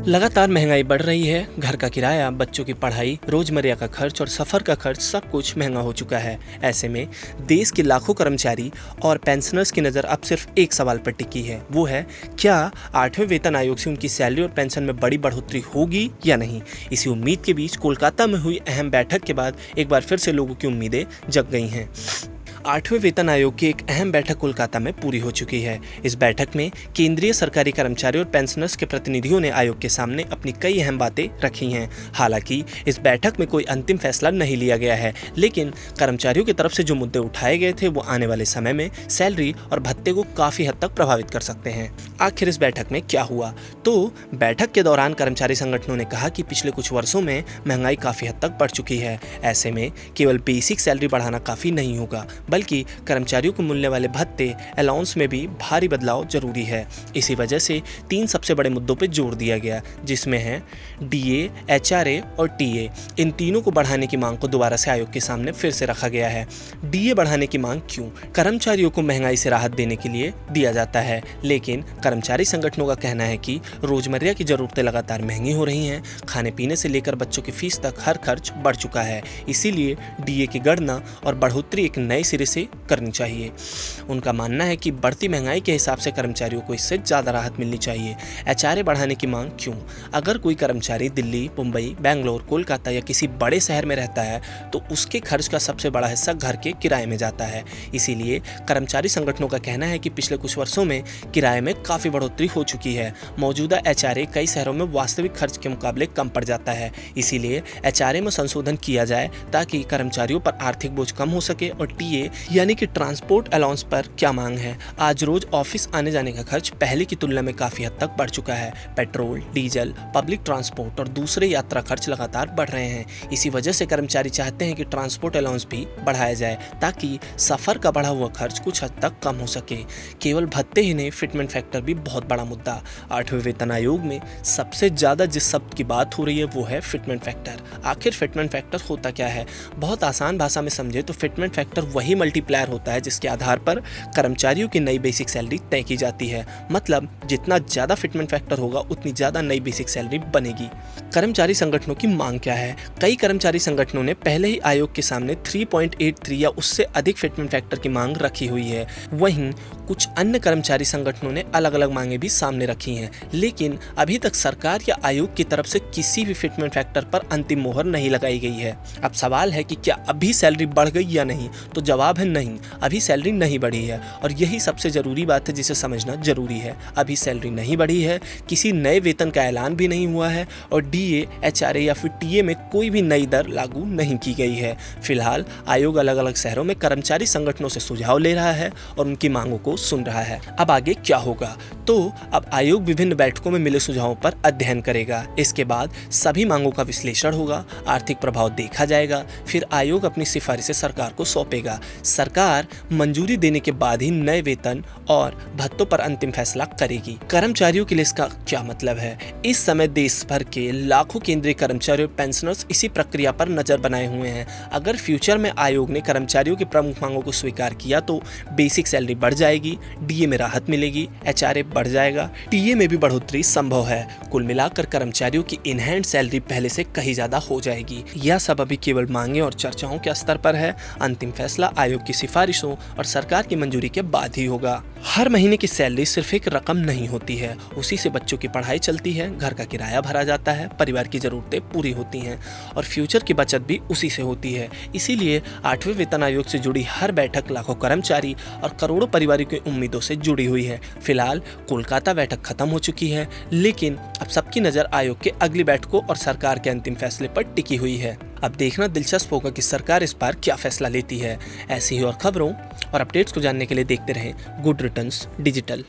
लगातार महंगाई बढ़ रही है। घर का किराया, बच्चों की पढ़ाई, रोजमर्रा का खर्च और सफर का खर्च सब कुछ महंगा हो चुका है। ऐसे में देश के लाखों कर्मचारी और पेंशनर्स की नज़र अब सिर्फ एक सवाल पर टिकी है, वो है क्या 8वें वेतन आयोग से उनकी सैलरी और पेंशन में बड़ी बढ़ोतरी होगी या नहीं। इसी उम्मीद के बीच कोलकाता में हुई अहम बैठक के बाद एक बार फिर से लोगों की उम्मीदें जग गई हैं। 8वें वेतन आयोग की एक अहम बैठक कोलकाता में पूरी हो चुकी है। इस बैठक में केंद्रीय सरकारी कर्मचारी और पेंशनर्स के प्रतिनिधियों ने आयोग के सामने अपनी कई अहम बातें रखी हैं। हालांकि इस बैठक में कोई अंतिम फैसला नहीं लिया गया है, लेकिन कर्मचारियों की तरफ से जो मुद्दे उठाए गए थे वो आने वाले समय में सैलरी और भत्ते को काफ़ी हद तक प्रभावित कर सकते हैं। आखिर इस बैठक में क्या हुआ? तो बैठक के दौरान कर्मचारी संगठनों ने कहा कि पिछले कुछ वर्षों में महंगाई काफ़ी हद तक बढ़ चुकी है। ऐसे में केवल बेसिक सैलरी बढ़ाना काफ़ी नहीं होगा, बल्कि कर्मचारियों को मिलने वाले भत्ते अलाउंस में भी भारी बदलाव जरूरी है। इसी वजह से 3 सबसे बड़े मुद्दों पर जोर दिया गया, जिसमें है डीए, एचआरए और टीए। इन तीनों को बढ़ाने की मांग को दोबारा से आयोग के सामने फिर से रखा गया है। डीए बढ़ाने की मांग क्यों? कर्मचारियों को महंगाई से राहत देने के लिए दिया जाता है, लेकिन कर्मचारी संगठनों का कहना है कि रोजमर्रा की जरूरतें लगातार महंगी हो रही हैं। खाने पीने से लेकर बच्चों की फीस तक हर खर्च बढ़ चुका है। इसीलिए डीए की गणना और बढ़ोतरी एक नए सिरे से करनी चाहिए। उनका मानना है कि बढ़ती महंगाई के हिसाब से कर्मचारियों को इससे ज़्यादा राहत मिलनी चाहिए। एचआरए बढ़ाने की मांग क्यों? अगर कोई कर्मचारी दिल्ली, मुंबई, बेंगलोर, कोलकाता या किसी बड़े शहर में रहता है तो उसके खर्च का सबसे बड़ा हिस्सा घर के किराए में जाता है। इसीलिए कर्मचारी संगठनों का कहना है कि पिछले कुछ वर्षों में किराए में काफ़ी बढ़ोतरी हो चुकी है। मौजूदा एचआरए कई शहरों में वास्तविक खर्च के मुकाबले कम पड़ जाता है। इसीलिए एचआरए में संशोधन किया जाए ताकि कर्मचारियों पर आर्थिक बोझ कम हो सके। और टीए यानी कि ट्रांसपोर्ट अलाउंस पर क्या मांग है? आज रोज ऑफिस आने जाने का खर्च पहले की तुलना में काफी हद तक बढ़ चुका है। पेट्रोल, डीजल, पब्लिक ट्रांसपोर्ट और दूसरे यात्रा खर्च लगातार बढ़ रहे हैं। इसी वजह से कर्मचारी चाहते हैं कि ट्रांसपोर्ट अलाउंस भी बढ़ाया जाए ताकि सफर का बढ़ा हुआ खर्च कुछ हद तक कम हो सके। केवल भत्ते ही नहीं, फिटमेंट फैक्टर भी बहुत बड़ा मुद्दा। 8वें वेतन आयोग में सबसे ज्यादा जिस शब्द की बात हो रही है वो है फिटमेंट फैक्टर। आखिर फिटमेंट फैक्टर होता क्या है? बहुत आसान भाषा में समझे तो फिटमेंट फैक्टर वही मल्टीप्लायर होता है जिसके आधार पर कर्मचारियों की नई बेसिक सैलरी तय की जाती है। मतलब जितना ज्यादा फिटमेंट फैक्टर होगा उतनी ज्यादा नई बेसिक सैलरी बनेगी। कर्मचारी संगठनों की मांग क्या है? कई कर्मचारी संगठनों ने पहले ही आयोग के सामने 3.83 या उससे अधिक फिटमेंट फैक्टर की मांग रखी हुई है। वहीं कुछ अन्य कर्मचारी संगठनों ने अलग अलग मांगे भी सामने रखी हैं, लेकिन अभी तक सरकार या आयोग की तरफ से किसी भी फिटमेंट फैक्टर पर अंतिम मोहर नहीं लगाई गई है। अब सवाल है कि क्या अभी सैलरी बढ़ गई या नहीं? तो जवाब है नहीं, अभी सैलरी नहीं बढ़ी है। और यही सबसे ज़रूरी बात है जिसे समझना जरूरी है। अभी सैलरी नहीं बढ़ी है, किसी नए वेतन का ऐलान भी नहीं हुआ है और डीए, एचआरए या फिर टीए में कोई भी नई दर लागू नहीं की गई है। फिलहाल आयोग अलग अलग शहरों में कर्मचारी संगठनों से सुझाव ले रहा है और उनकी मांगों को सुन रहा है। अब आगे क्या होगा? तो अब आयोग विभिन्न बैठकों में मिले सुझावों पर अध्ययन करेगा। इसके बाद सभी मांगों का विश्लेषण होगा, आर्थिक प्रभाव देखा जाएगा, फिर आयोग अपनी सिफारिशें सरकार को सौंपेगा। सरकार मंजूरी देने के बाद ही नए वेतन और भत्तों पर अंतिम फैसला करेगी। कर्मचारियों के लिए इसका क्या मतलब है? इस समय देश भर के लाखों केंद्रीय कर्मचारी और पेंशनर्स इसी प्रक्रिया पर नजर बनाए हुए हैं। अगर फ्यूचर में आयोग ने कर्मचारियों की प्रमुख मांगों को स्वीकार किया तो बेसिक सैलरी बढ़ जाएगी, डीए में राहत मिलेगी, एचआरए बढ़ जाएगा, टीए में भी बढ़ोतरी संभव है। कुल मिलाकर कर्मचारियों की इन हैंड सैलरी पहले से कहीं ज्यादा हो जाएगी। यह सब अभी केवल मांगे और चर्चाओं के स्तर पर है। अंतिम फैसला आयोग की सिफारिशों और सरकार की मंजूरी के बाद ही होगा। हर महीने की सैलरी सिर्फ एक रकम नहीं होती है, उसी से बच्चों की पढ़ाई चलती है, घर का किराया भरा जाता है, परिवार की जरूरतें पूरी होती हैं और फ्यूचर की बचत भी उसी से होती है। इसीलिए 8वें वेतन आयोग से जुड़ी हर बैठक लाखों कर्मचारी और करोड़ों परिवारों की उम्मीदों से जुड़ी हुई है। फिलहाल कोलकाता बैठक खत्म हो चुकी है, लेकिन अब सबकी नजर आयोग के अगली बैठकों और सरकार के अंतिम फैसले पर टिकी हुई है। अब देखना दिलचस्प होगा कि सरकार इस बार क्या फैसला लेती है। ऐसी ही और खबरों और अपडेट्स को जानने के लिए देखते रहें गुड रिटर्न्स डिजिटल।